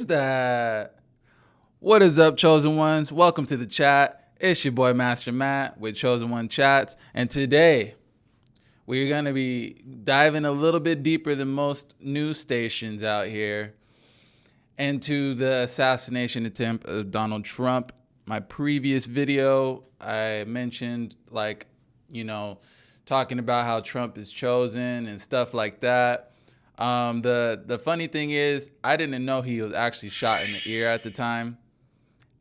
is that? What is up, Chosen Ones? Welcome to the chat. It's your boy Master Matt with Chosen One Chats, and today we're going to be diving a little bit deeper than most news stations out here into the assassination attempt of Donald Trump. My previous video, I mentioned talking about how Trump is chosen and stuff like that. The funny thing is, I didn't know he was actually shot in the ear at the time.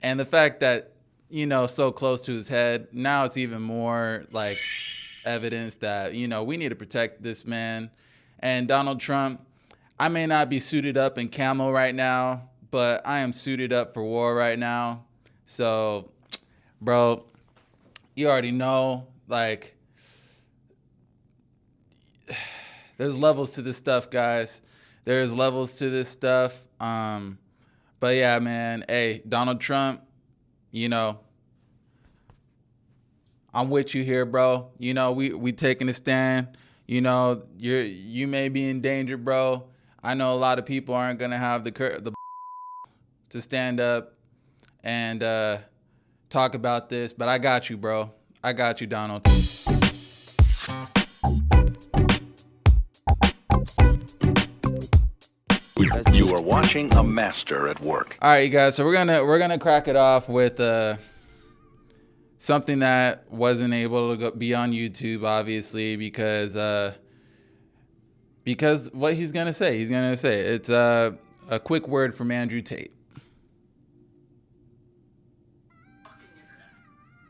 And the fact that, so close to his head, now it's even more like evidence that, we need to protect this man. And Donald Trump, I may not be suited up in camo right now, but I am suited up for war right now. So, bro, you already know, there's levels to this stuff, guys. There's levels to this stuff. But yeah, man, hey, Donald Trump, I'm with you here, bro. We taking a stand. You may be in danger, bro. I know a lot of people aren't gonna have the to stand up and talk about this, but I got you, bro. I got you, Donald. You are watching a master at work. All right, you guys. So we're gonna crack it off with something that wasn't able to be on YouTube, obviously, because what he's gonna say. It's a quick word from Andrew Tate.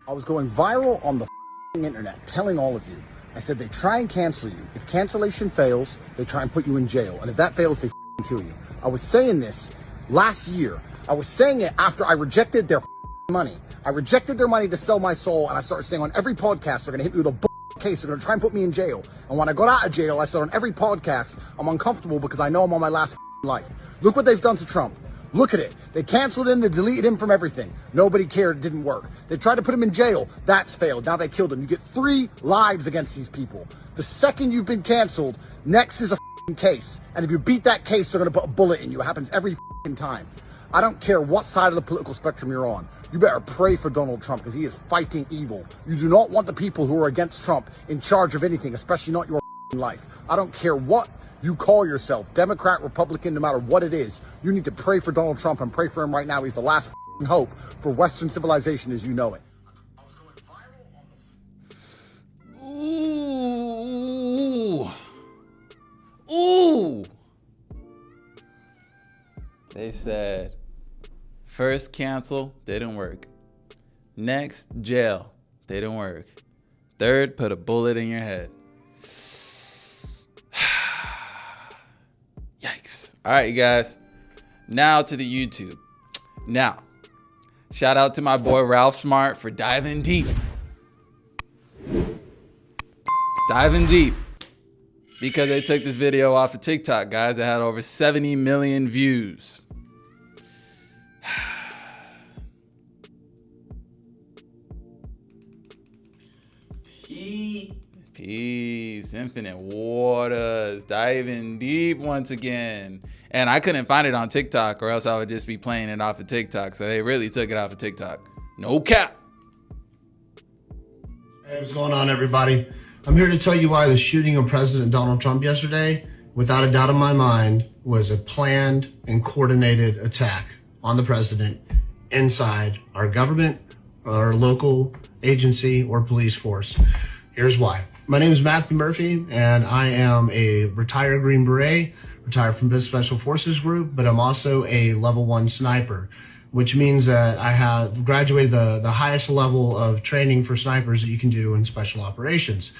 I was going viral on the internet telling all of you. I said they try and cancel you. If cancellation fails, they try and put you in jail. And if that fails, they kill you. I was saying this last year. I was saying it after I rejected their money. I rejected their money to sell my soul, and I started saying on every podcast, they're going to hit me with a case. They're going to try and put me in jail. And when I got out of jail, I said on every podcast, I'm uncomfortable because I know I'm on my last life. Look what they've done to Trump. Look at it. They canceled him. They deleted him from everything. Nobody cared. It didn't work. They tried to put him in jail. That's failed. Now they killed him. You get 3 lives against these people. The second you've been canceled, next is a case. And if you beat that case, they're going to put a bullet in you. It happens every time. I don't care what side of the political spectrum you're on. You better pray for Donald Trump because he is fighting evil. You do not want the people who are against Trump in charge of anything, especially not your life. I don't care what you call yourself, Democrat, Republican, no matter what it is. You need to pray for Donald Trump and pray for him right now. He's the last hope for Western civilization as you know it. I was going viral on the... Ooh. They said, first cancel, didn't work. Next, jail, didn't work. Third, put a bullet in your head. Yikes. All right, you guys. Now to the YouTube. Now, shout out to my boy Ralph Smart for diving deep. Diving deep. Because they took this video off of TikTok, guys. It had over 70 million views. Peace. Infinite waters. Diving deep once again. And I couldn't find it on TikTok, or else I would just be playing it off of TikTok. So they really took it off of TikTok. No cap. Hey, what's going on, everybody? I'm here to tell you why the shooting of President Donald Trump yesterday, without a doubt in my mind, was a planned and coordinated attack on the president inside our government, our local agency, or police force. Here's why. My name is Matthew Murphy, and I am a retired Green Beret, retired from this Special Forces group, but I'm also a level 1 sniper, which means that I have graduated the highest level of training for snipers that you can do in special operations.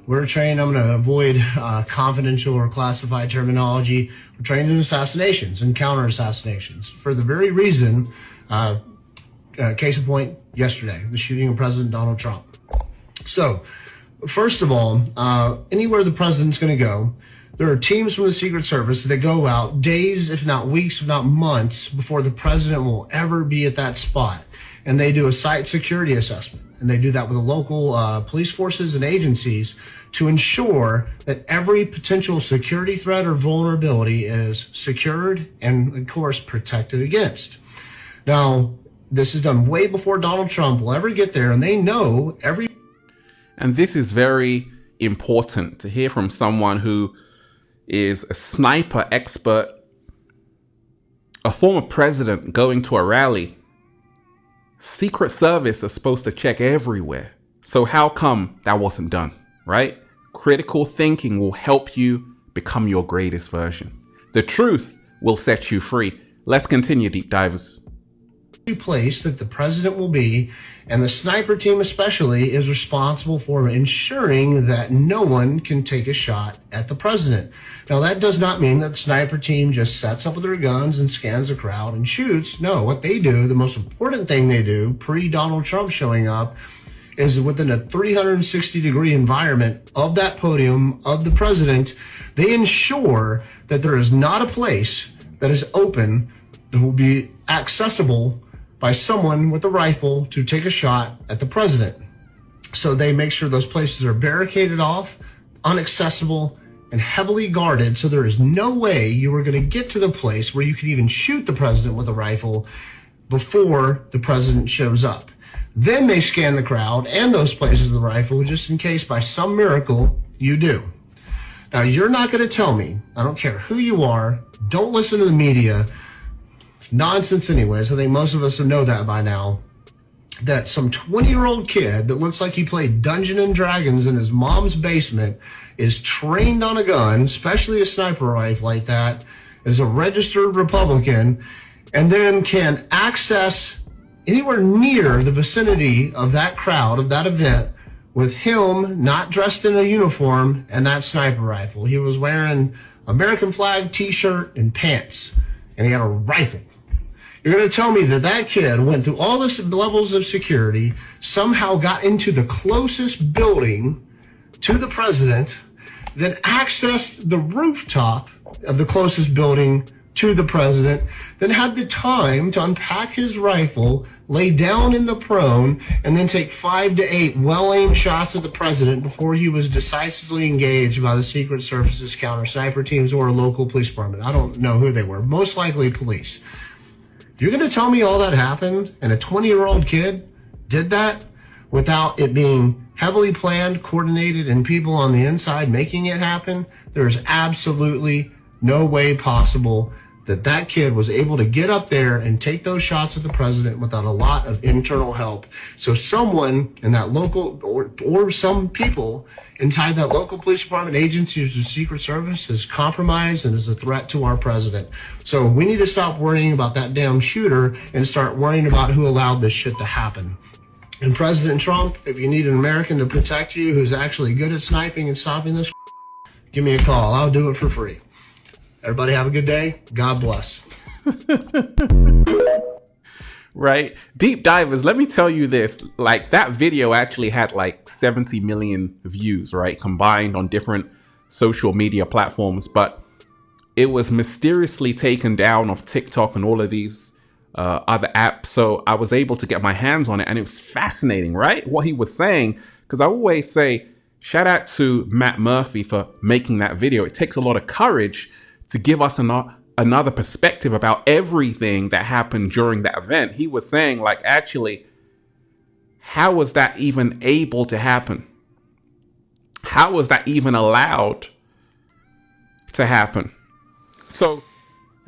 We're trained, I'm going to avoid confidential or classified terminology. We're trained in assassinations and counter assassinations for the very reason, case in point, yesterday, the shooting of President Donald Trump. So, first of all, anywhere the president's going to go, there are teams from the Secret Service that go out days, if not weeks, if not months, before the president will ever be at that spot. And they do a site security assessment. and they do that with the local police forces and agencies to ensure that every potential security threat or vulnerability is secured and, of course, protected against. Now, this is done way before Donald Trump will ever get there, and they know every... And this is very important to hear from someone who is a sniper expert, a former president going to a rally. Secret Service is supposed to check everywhere. So how come that wasn't done, right? Critical thinking will help you become your greatest version. The truth will set you free. Let's continue, deep divers. place that the president will be, and the sniper team especially is responsible for ensuring that no one can take a shot at the president. Now, that does not mean that the sniper team just sets up with their guns and scans the crowd and shoots. No, what they do, the most important thing they do pre-Donald Trump showing up, is within a 360-degree environment of that podium of the president, they ensure that there is not a place that is open that will be accessible by someone with a rifle to take a shot at the president. So they make sure those places are barricaded off, inaccessible, and heavily guarded, so there is no way you are going to get to the place where you could even shoot the president with a rifle before the president shows up. Then they scan the crowd and those places of the rifle just in case by some miracle you do. Now, you're not going to tell me, I don't care who you are, don't listen to the media, nonsense anyways, I think most of us know that by now, that some 20-year-old kid that looks like he played Dungeons and Dragons in his mom's basement is trained on a gun, especially a sniper rifle like that, is a registered Republican, and then can access anywhere near the vicinity of that crowd, of that event, with him not dressed in a uniform and that sniper rifle. He was wearing American flag t-shirt and pants, and he had a rifle. You're going to tell me that that kid went through all the levels of security, somehow got into the closest building to the president, then accessed the rooftop of the closest building to the president, then had the time to unpack his rifle, lay down in the prone, and then take 5 to 8 well-aimed shots at the president before he was decisively engaged by the Secret Service's counter sniper teams or a local police department. I don't know who they were. Most likely police. You're going to tell me all that happened and a 20-year-old kid did that without it being heavily planned, coordinated, and people on the inside making it happen? There's absolutely no way possible that that kid was able to get up there and take those shots at the president without a lot of internal help. So someone in that local, or some people inside that local police department, agencies, or Secret Service is compromised and is a threat to our president. So we need to stop worrying about that damn shooter and start worrying about who allowed this shit to happen. And President Trump, if you need an American to protect you who's actually good at sniping and stopping this, give me a call. I'll do it for free. Everybody have a good day. God bless. Right? Deep divers, let me tell you this. Like, that video actually had like 70 million views, right? Combined on different social media platforms. But it was mysteriously taken down off TikTok and all of these other apps. So I was able to get my hands on it. And it was fascinating, right? What he was saying. Because I always say, shout out to Matt Murphy for making that video. It takes a lot of courage to give us another perspective about everything that happened during that event. He was saying, like, actually, how was that even able to happen? How was that even allowed to happen? So,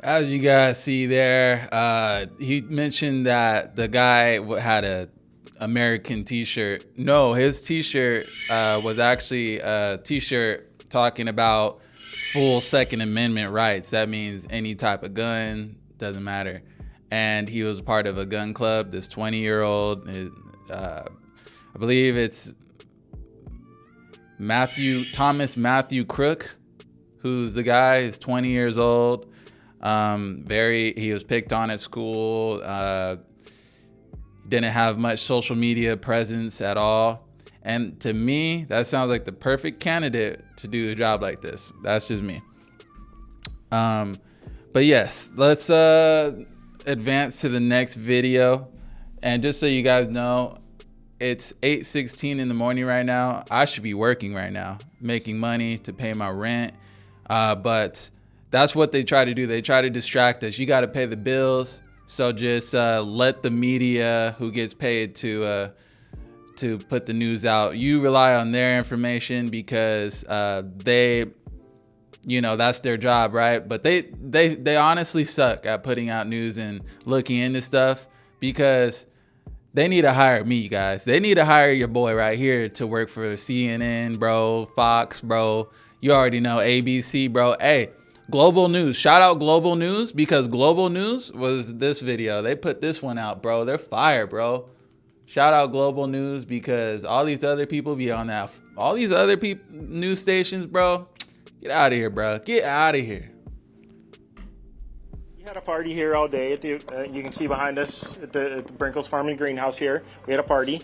as you guys see there, he mentioned that the guy had a American t-shirt. No, his t-shirt was actually a t-shirt talking about full Second Amendment rights. That means any type of gun, doesn't matter. And he was part of a gun club, this 20-year-old, I believe it's Thomas Matthew Crook, who's the guy, he's 20 years old. He was picked on at school, didn't have much social media presence at all. And to me, that sounds like the perfect candidate to do a job like this. That's just me. But yes, let's advance to the next video. And just so you guys know, it's 8:16 in the morning right now. I should be working right now, making money to pay my rent. But that's what they try to do. They try to distract us. You got to pay the bills. So just let the media who gets paid to put the news out, you rely on their information because they, you know, that's their job, right? But they honestly suck at putting out news and looking into stuff, because they need to hire me, guys. They need to hire your boy right here to work for CNN, bro, Fox, bro. You already know, ABC, bro. Hey, Global News. Shout out Global News, because Global News was this video. They put this one out, bro. They're fire, bro. Shout out Global News, because all these other people be on that. All these other news stations, bro. Get out of here, bro. Get out of here. We had a party here all day. At the, you can see behind us at the Brinkles Farm and Greenhouse here. We had a party.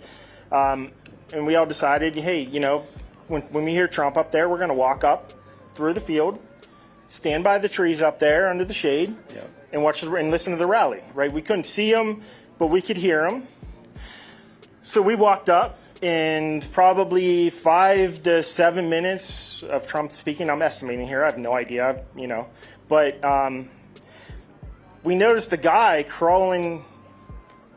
And we all decided, hey, you know, when we hear Trump up there, we're going to walk up through the field, stand by the trees up there under the shade, and watch and listen to the rally, right? We couldn't see him, but we could hear him. So we walked up, and probably 5 to 7 minutes of Trump speaking. I'm estimating here. I have no idea, you know. But we noticed the guy crawling,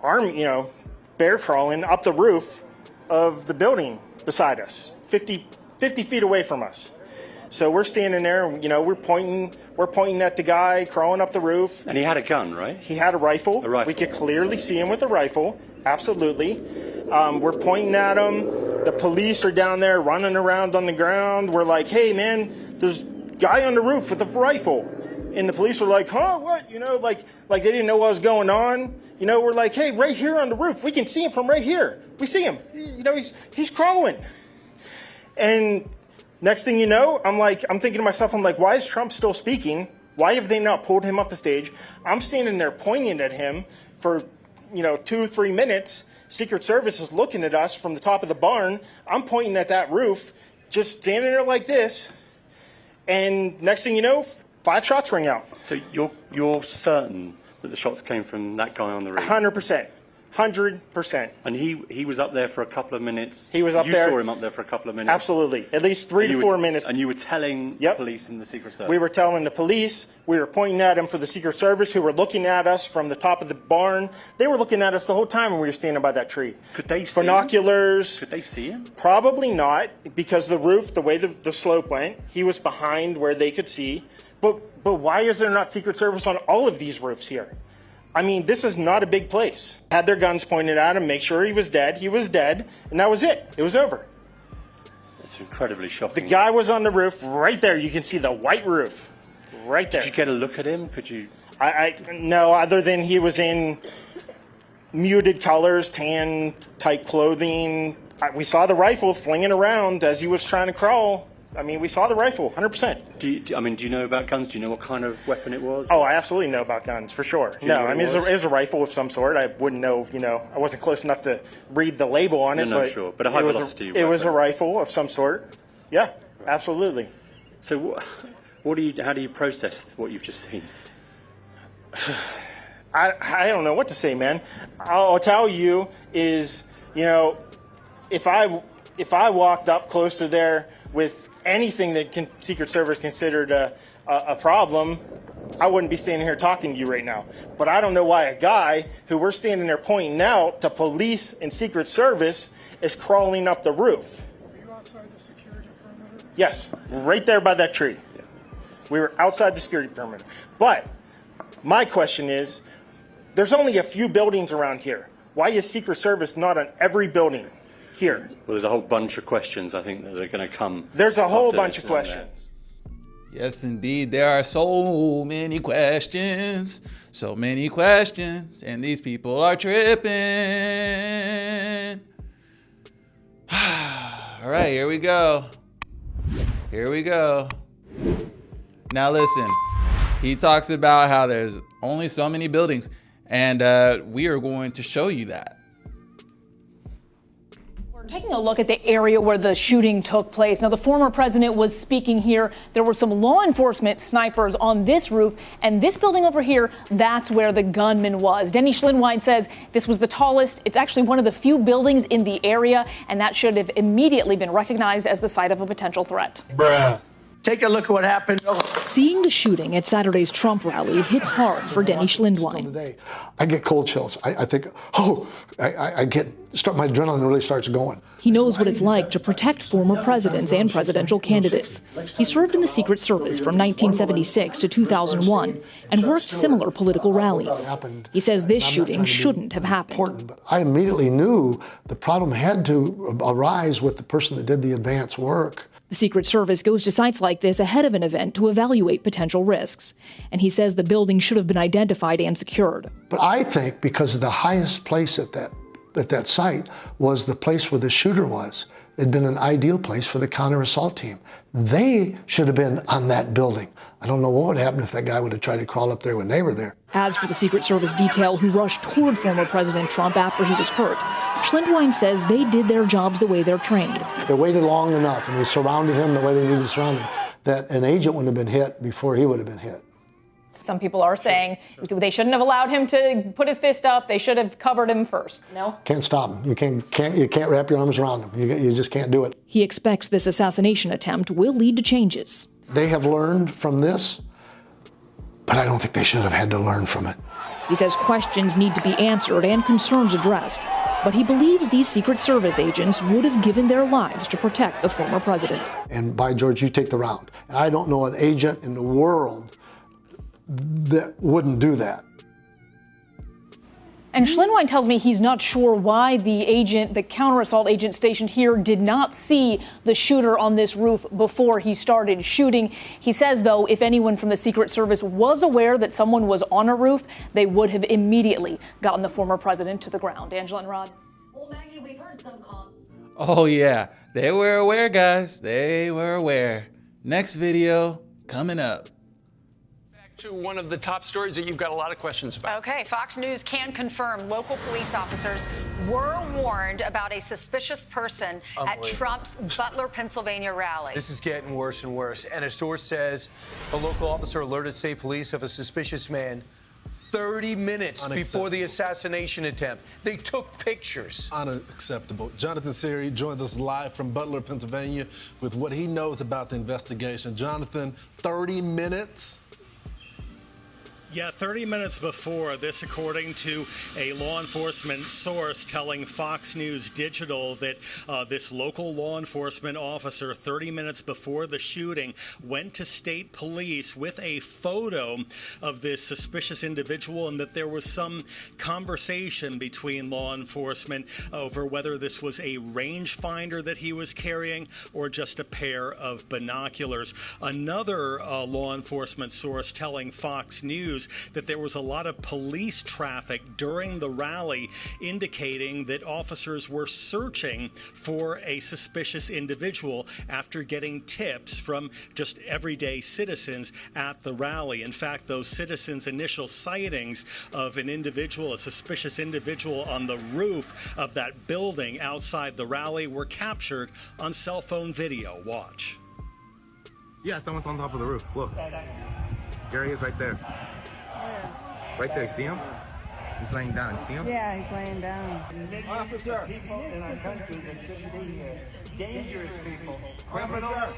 bear crawling up the roof of the building beside us, 50 feet away from us. So we're standing there, and, you know, we're pointing at the guy crawling up the roof. And he had a gun, right? He had a rifle. A rifle. We could clearly see him with a rifle. Absolutely. We're pointing at him. The police are down there running around on the ground. We're like, hey, man, there's a guy on the roof with a rifle. And the police were like, huh, what? You know, like they didn't know what was going on. You know, we're like, hey, right here on the roof. We can see him from right here. We see him. You know, he's crawling. And next thing you know, I'm thinking to myself, why is Trump still speaking? Why have they not pulled him off the stage? I'm standing there pointing at him for, 2-3 minutes. Secret Service is looking at us from the top of the barn. I'm pointing at that roof, just standing there like this. And next thing you know, 5 shots ring out. So you're certain that the shots came from that guy on the roof? 100%. 100%. And he was up there for a couple of minutes. He was up there. You saw him up there for a couple of minutes. Absolutely. At least 3 to 4 minutes. And you were telling the police and the Secret Service. We were telling the police. We were pointing at him for the Secret Service, who were looking at us from the top of the barn. They were looking at us the whole time when we were standing by that tree. Could they see binoculars? Could they see him? Probably not, because the roof, the way the slope went, he was behind where they could see. But why is there not Secret Service on all of these roofs here? I mean, this is not a big place. Had their guns pointed at him, make sure he was dead. He was dead, and that was it. It was over. That's incredibly shocking. The guy was on the roof right there. You can see the white roof right there. Did you get a look at him? Could you? No, other than he was in muted colors, tan type clothing. We saw the rifle flinging around as he was trying to crawl. I mean, we saw the rifle, 100%. Do you know about guns? Do you know what kind of weapon it was? Oh, I absolutely know about guns, for sure. No, I mean, it was a rifle of some sort. I wouldn't know, I wasn't close enough to read the label on it. No, sure. But a high velocity weapon. It was a rifle of some sort. Yeah, absolutely. So how do you process what you've just seen? I don't know what to say, man. I'll tell you is, if I walked up close to there with anything that Secret Service considered a problem, I wouldn't be standing here talking to you right now. But I don't know why a guy who we're standing there pointing out to police and Secret Service is crawling up the roof. Were you outside the security perimeter? Yes, right there by that tree. We were outside the security perimeter. But my question is, there's only a few buildings around here. Why is Secret Service not on every building here? Well, there's a whole bunch of questions, I think, that are going to come. There's a whole bunch of questions. Yes, indeed. There are so many questions. So many questions. And these people are tripping. All right, here we go. Here we go. Now listen. He talks about how there's only so many buildings. And we are going to show you that. Taking a look at the area where the shooting took place. Now, the former president was speaking here. There were some law enforcement snipers on this roof, and this building over here, that's where the gunman was. Denny Schlinwine says this was the tallest. It's actually one of the few buildings in the area, and that should have immediately been recognized as the site of a potential threat. Bruh. Take a look at what happened. Seeing the shooting at Saturday's Trump rally hits hard for Denny Schlinwine. Today, I get cold chills. I think, my adrenaline really starts going. He knows what it's like to protect former presidents and presidential candidates. He served in the Secret Service from 1976 to 2001 and worked similar political rallies. He says this shooting shouldn't have happened. But I immediately knew the problem had to arise with the person that did the advance work. The Secret Service goes to sites like this ahead of an event to evaluate potential risks. And he says the building should have been identified and secured. But I think because of the highest place at that site was the place where the shooter was. It'd been an ideal place for the counter-assault team. They should have been on that building. I don't know what would happen if that guy would have tried to crawl up there when they were there. As for the Secret Service detail who rushed toward former President Trump after he was hurt, Schlinwine says they did their jobs the way they're trained. They waited long enough and they surrounded him the way they needed to surround him that an agent wouldn't have been hit before he would have been hit. Some people are saying they shouldn't have allowed him to put his fist up. They should have covered him first. No? Can't stop him. You can't wrap your arms around him. You just can't do it. He expects this assassination attempt will lead to changes. They have learned from this, but I don't think they should have had to learn from it. He says questions need to be answered and concerns addressed, but he believes these Secret Service agents would have given their lives to protect the former president. And by George, you take the round. And I don't know an agent in the world that wouldn't do that. And Schlinwine tells me he's not sure why the counter-assault agent stationed here did not see the shooter on this roof before he started shooting. He says, though, if anyone from the Secret Service was aware that someone was on a roof, they would have immediately gotten the former president to the ground. Angela and Rod. Well, Maggie, we've heard some Oh, yeah. They were aware, guys. They were aware. Next video coming up. To one of the top stories that you've got a lot of questions about. Okay, Fox News can confirm local police officers were warned about a suspicious person at Trump's Butler, Pennsylvania rally. This is getting worse and worse. And a source says a local officer alerted state police of a suspicious man 30 minutes before the assassination attempt. They took pictures. Unacceptable. Jonathan Siri joins us live from Butler, Pennsylvania with what he knows about the investigation. Jonathan, 30 minutes? Yeah, 30 minutes before this, according to a law enforcement source telling Fox News Digital that this local law enforcement officer, 30 minutes before the shooting, went to state police with a photo of this suspicious individual and that there was some conversation between law enforcement over whether this was a rangefinder that he was carrying or just a pair of binoculars. Another law enforcement source telling Fox News that there was a lot of police traffic during the rally, indicating that officers were searching for a suspicious individual after getting tips from just everyday citizens at the rally. In fact, those citizens' initial sightings of an individual, a suspicious individual on the roof of that building outside the rally, were captured on cell phone video. Watch. Yeah, someone's on top of the roof. Look. There he is right there. Right there, see him? He's laying down, see him? Yeah, he's laying down. Officer, people in our country that shouldn't be here. Dangerous people. Criminals.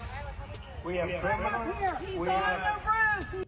We have criminals. We have...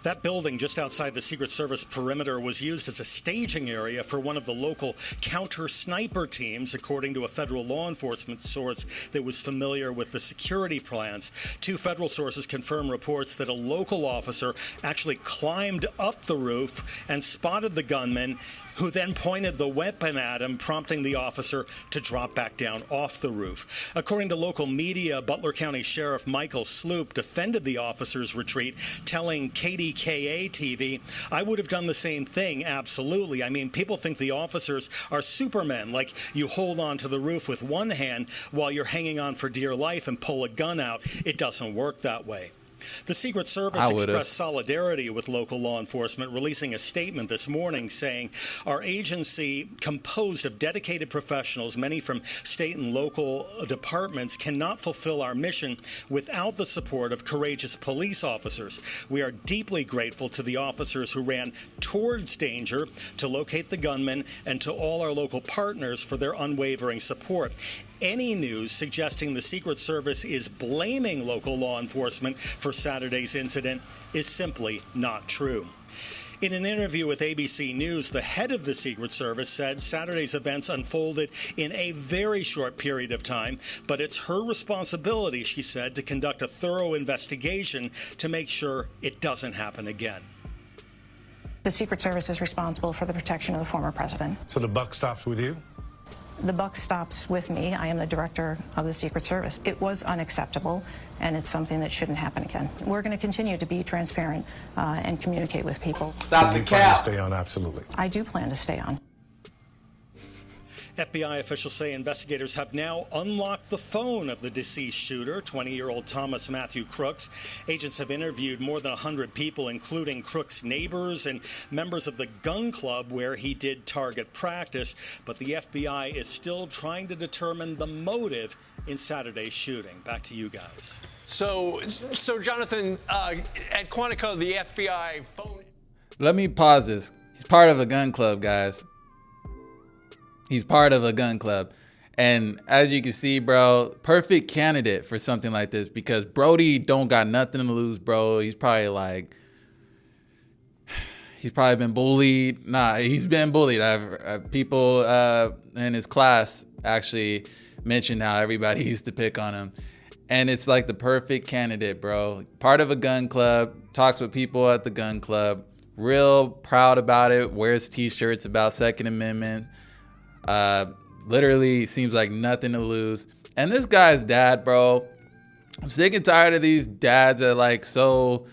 That building just outside the Secret Service perimeter was used as a staging area for one of the local counter-sniper teams, according to a federal law enforcement source that was familiar with the security plans. Two federal sources confirm reports that a local officer actually climbed up the roof and spotted the gunman, who then pointed the weapon at him, prompting the officer to drop back down off the roof. According to local media, Butler County Sheriff Michael Sloop defended the officer's retreat, telling KDKA-TV, "I would have done the same thing, absolutely. I mean, people think the officers are supermen, like you hold on to the roof with one hand while you're hanging on for dear life and pull a gun out. It doesn't work that way." The Secret Service expressed solidarity with local law enforcement, releasing a statement this morning saying our agency, composed of dedicated professionals, many from state and local departments, cannot fulfill our mission without the support of courageous police officers. We are deeply grateful to the officers who ran towards danger to locate the gunman and to all our local partners for their unwavering support. Any news suggesting the Secret Service is blaming local law enforcement for Saturday's incident is simply not true. In an interview with ABC News, the head of the Secret Service said Saturday's events unfolded in a very short period of time, but it's her responsibility, she said, to conduct a thorough investigation to make sure it doesn't happen again. The Secret Service is responsible for the protection of the former president. So the buck stops with you? The buck stops with me. I am the director of the Secret Service. It was unacceptable, and it's something that shouldn't happen again. We're going to continue to be transparent and communicate with people. Stop the cap. Plan to stay on, absolutely. I do plan to stay on. FBI officials say investigators have now unlocked the phone of the deceased shooter, 20-year-old Thomas Matthew Crooks. Agents have interviewed more than 100 people, including Crooks' neighbors and members of the gun club where he did target practice. But the FBI is still trying to determine the motive in Saturday's shooting. Back to you guys. So Jonathan, at Quantico, the FBI phone. Let me pause this. He's part of a gun club, guys. He's part of a gun club. And as you can see, bro, perfect candidate for something like this because Brody don't got nothing to lose, bro. He's probably been bullied. Nah, he's been bullied. People in his class actually mentioned how everybody used to pick on him. And it's like the perfect candidate, bro. Part of a gun club, talks with people at the gun club, real proud about it, wears t-shirts about Second Amendment. Literally seems like nothing to lose. And this guy's dad, bro, I'm sick and tired of these dads that like so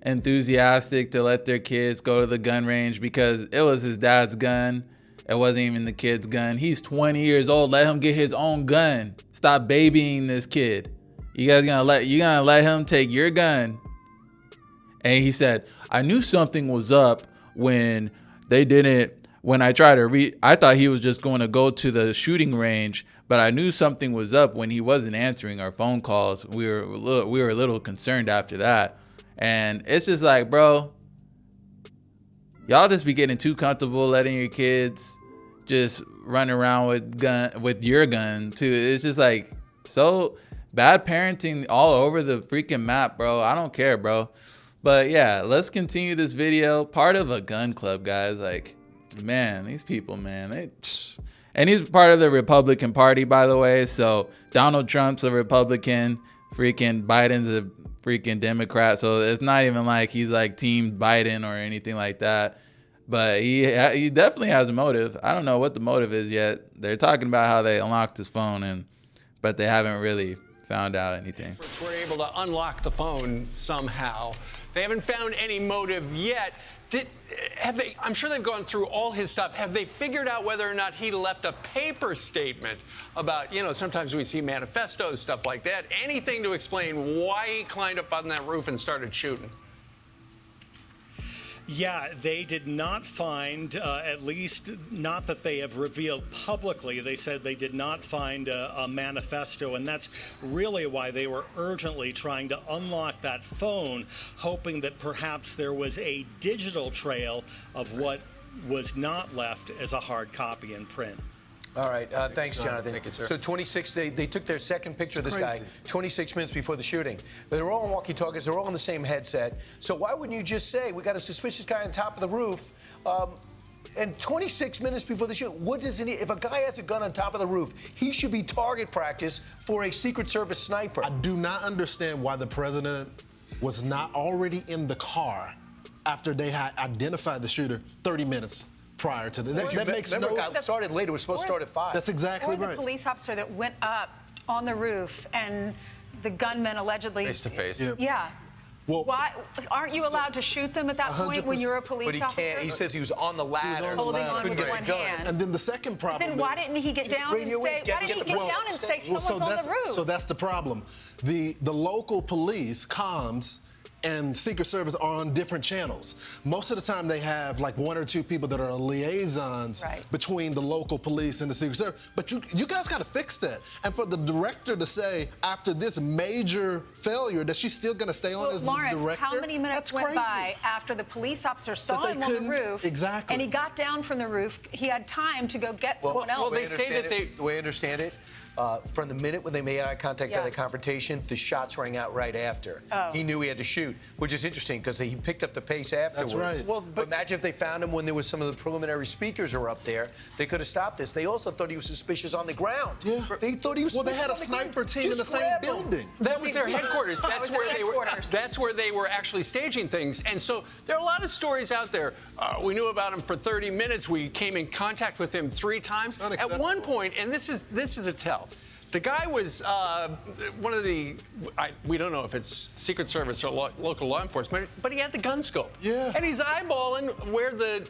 enthusiastic to let their kids go to the gun range because it was his dad's gun. It wasn't even the kid's gun. He's 20 years old. Let him get his own gun. Stop babying this kid. You guys gonna let him take your gun? And he said, I knew something was up when they didn't. When I tried to I thought he was just going to go to the shooting range, but I knew something was up when he wasn't answering our phone calls. We were a little concerned after that. And it's just like, bro, y'all just be getting too comfortable letting your kids just run around with your gun too. It's just like so bad parenting all over the freaking map, bro. I don't care, bro. But yeah, let's continue this video. Part of a gun club, guys. Like, man, these people, man. And he's part of the Republican Party, by the way. So Donald Trump's a Republican. Freaking Biden's a freaking Democrat. So it's not even like he's like Team Biden or anything like that. But he definitely has a motive. I don't know what the motive is yet. They're talking about how they unlocked his phone, but they haven't really found out anything. We're able to unlock the phone somehow. They haven't found any motive yet. I'm sure they've gone through all his stuff. Have they figured out whether or not he left a paper statement about, sometimes we see manifestos, stuff like that. Anything to explain why he climbed up on that roof and started shooting? Yeah, they did not find, at least not that they have revealed publicly, they said they did not find a manifesto, and that's really why they were urgently trying to unlock that phone, hoping that perhaps there was a digital trail of what was not left as a hard copy in print. All right. Thanks, Jonathan. Thank you, sir. So 26, they took their second picture of this guy 26 minutes before the shooting. They were all on walkie-talkies. They were all on the same headset. So why wouldn't you just say, we got a suspicious guy on top of the roof, and 26 minutes before the shoot, what does he need? If a guy has a gun on top of the roof, he should be target practice for a Secret Service sniper. I do not understand why the president was not already in the car after they had identified the shooter 30 minutes prior to that makes no sense. It started later. It was supposed to start at 5. That's exactly right. Or the police officer that went up on the roof and the gunman allegedly face to face. Yeah. Well, why aren't you allowed to shoot them at that point when you're a police officer? But he can't. He says he was on the ladder, holding on with one hand. And then the second problem. Then why didn't he get down and say? Why didn't he get down and say someone's on the roof? So that's the problem. The local police comms and Secret Service are on different channels. Most of the time they have like 1 or 2 people that are liaisons between the local police and the Secret Service. But you guys got to fix that. And for the director to say after this major failure that she's still going to stay on as the Lawrence, director. how many minutes went by after the police officer saw him on the roof? Exactly. And he got down from the roof. He had time to go get someone else. Well, they say that the way I understand it, from the minute when they made eye contact at the confrontation, the shots rang out right after. He knew he had to shoot, which is interesting because he picked up the pace afterwards. That's right. Well, but imagine if they found him when there was some of the preliminary speakers were up there. They could have stopped this. They also thought he was suspicious on the ground. Yeah. They thought he was Well, they suspicious had a on the ground. sniper team in the Just same grab him. building. That was their headquarters. That was their headquarters. That's where they were actually staging things. And so there are a lot of stories out there. We knew about him for 30 minutes. We came in contact with him 3 times. At one point, and this is a tell. The guy was one of the, we don't know if it's Secret Service or local law enforcement, but he had the gun scope. Yeah. And he's eyeballing where the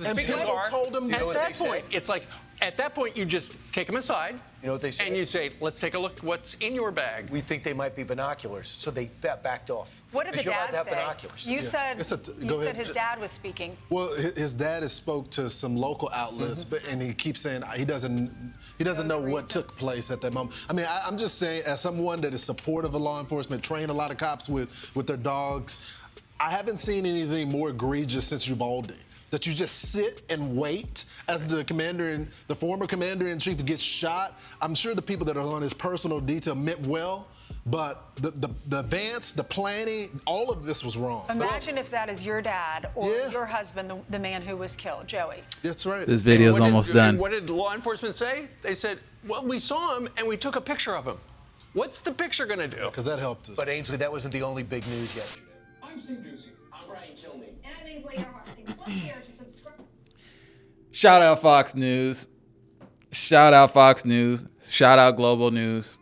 speakers people are. told him at that point, it's like, at that point, you just take them aside. You know what they say? And you say, let's take a look what's in your bag. We think they might be binoculars, so they backed off. What did the You're allowed dad to have say? binoculars. You said Go ahead. his dad was speaking. Well, his dad has spoke to some local outlets, and he keeps saying he doesn't know what took place at that moment. I mean, I'm just saying, as someone that is supportive of law enforcement, trained a lot of cops with their dogs, I haven't seen anything more egregious since Uvalde. That you just sit and wait as the former commander-in-chief gets shot. I'm sure the people that are on his personal detail meant well, but the advance, the planning, all of this was wrong. Imagine if that is your dad or your husband, the man who was killed, Joey. That's right. This video's almost done. What did law enforcement say? They said, well, we saw him and we took a picture of him. What's the picture going to do? Because that helped us. But Ainsley, that wasn't the only big news yesterday. I'm Steve Ducey. I'm Brian Kilmeade. And I'm Ainsley Earhart. Click here to subscribe. Shout out Fox News. Shout out Fox News. Shout out Global News.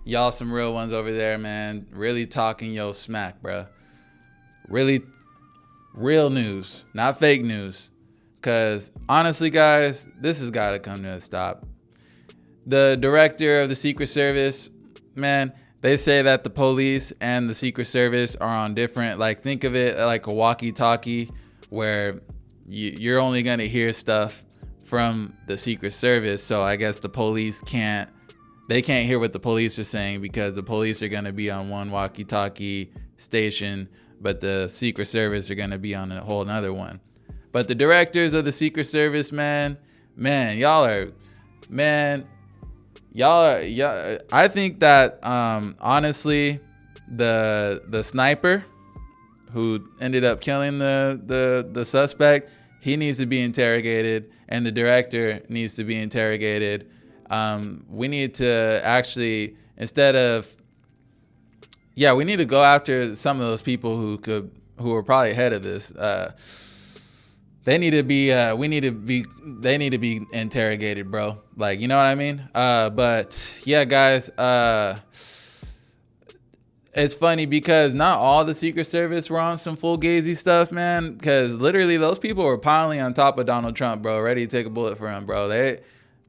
Y'all some real ones over there, man. Really talking yo smack, bruh. Really real news, not fake news. Because honestly, guys, this has got to come to a stop. The director of the Secret Service, man, they say that the police and the Secret Service are on different, like, think of it like a walkie-talkie where you're only going to hear stuff from the Secret Service. So I guess the police can't hear what the police are saying because the police are going to be on one walkie-talkie station, but the Secret Service are going to be on a whole nother one. But the directors of the Secret Service, man, y'all are, I think that, honestly, the sniper who ended up killing the suspect, he needs to be interrogated, and the director needs to be interrogated. We need to actually, we need to go after some of those people who are probably ahead of this. They need to be interrogated, bro. Like, you know what I mean? But yeah, guys, it's funny because not all the Secret Service were on some full gazy stuff, man. Because literally those people were piling on top of Donald Trump, bro, ready to take a bullet for him, bro.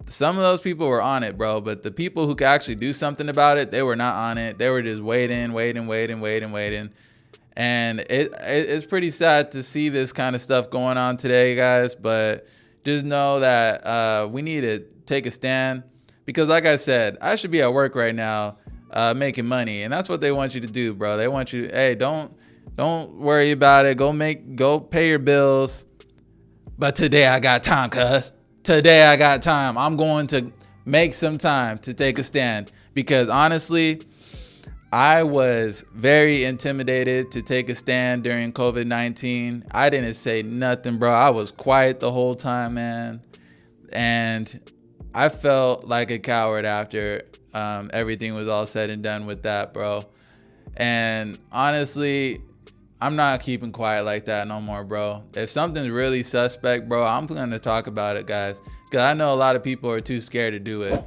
Some of those people were on it, bro. But the people who could actually do something about it, they were not on it. They were just waiting. And it's pretty sad to see this kind of stuff going on today, guys. But just know that we need to take a stand. Because like I said, I should be at work right now making money. And that's what they want you to do, bro. They want you, hey, don't worry about it. Go pay your bills. But today I got time, cuz. Today I got time. I'm going to make some time to take a stand. Because honestly, I was very intimidated to take a stand during COVID-19. I didn't say nothing, bro. I was quiet the whole time, man. And I felt like a coward after everything was all said and done with that, bro. And honestly, I'm not keeping quiet like that no more, bro. If something's really suspect, bro, I'm going to talk about it, guys. Because I know a lot of people are too scared to do it.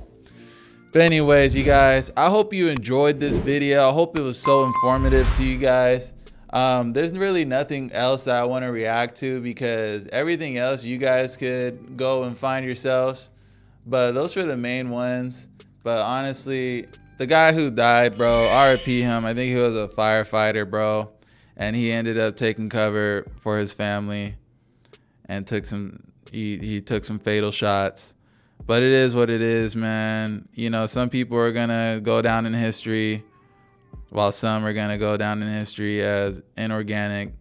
But anyways, you guys, I hope you enjoyed this video. I hope it was so informative to you guys. There's really nothing else that I want to react to because everything else you guys could go and find yourselves. But those were the main ones. But honestly, the guy who died, bro, RIP him. I think he was a firefighter, bro, and he ended up taking cover for his family and took some. He took some fatal shots. But it is what it is, man. You know, some people are gonna go down in history, while some are gonna go down in history as inorganic.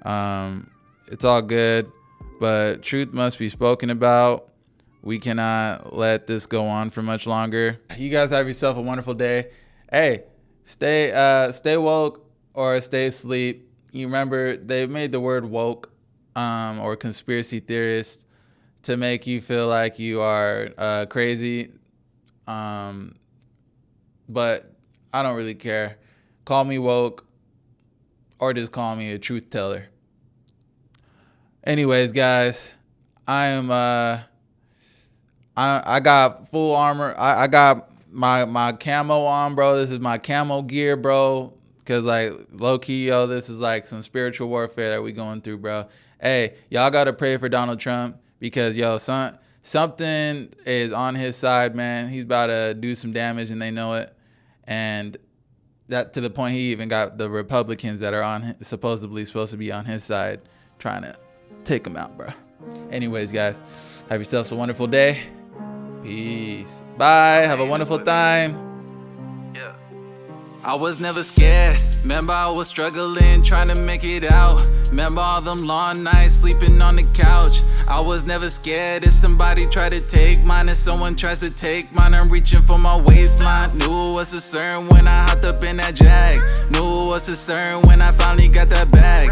It's all good, but truth must be spoken about. We cannot let this go on for much longer. You guys have yourself a wonderful day. Hey, stay woke or stay asleep. You remember they made the word woke or conspiracy theorist to make you feel like you are crazy. But I don't really care. Call me woke or just call me a truth teller. Anyways, guys, I am I got full armor. I got my camo on, bro. This is my camo gear, bro. Cause like low key, yo, this is like some spiritual warfare that we going through, bro. Hey, y'all gotta pray for Donald Trump because yo, something is on his side, man. He's about to do some damage and they know it. And that to the point he even got the Republicans that are supposedly supposed to be on his side trying to take him out, bro. Anyways, guys, have yourselves a wonderful day. Peace. Bye. Have a wonderful time. Yeah. I was never scared. Remember I was struggling, trying to make it out. Remember all them long nights sleeping on the couch. I was never scared if somebody tried to take mine. If someone tries to take mine, I'm reaching for my waistline. Knew it was a certain when I hopped up in that Jag. Knew it was a certain when I finally got that bag.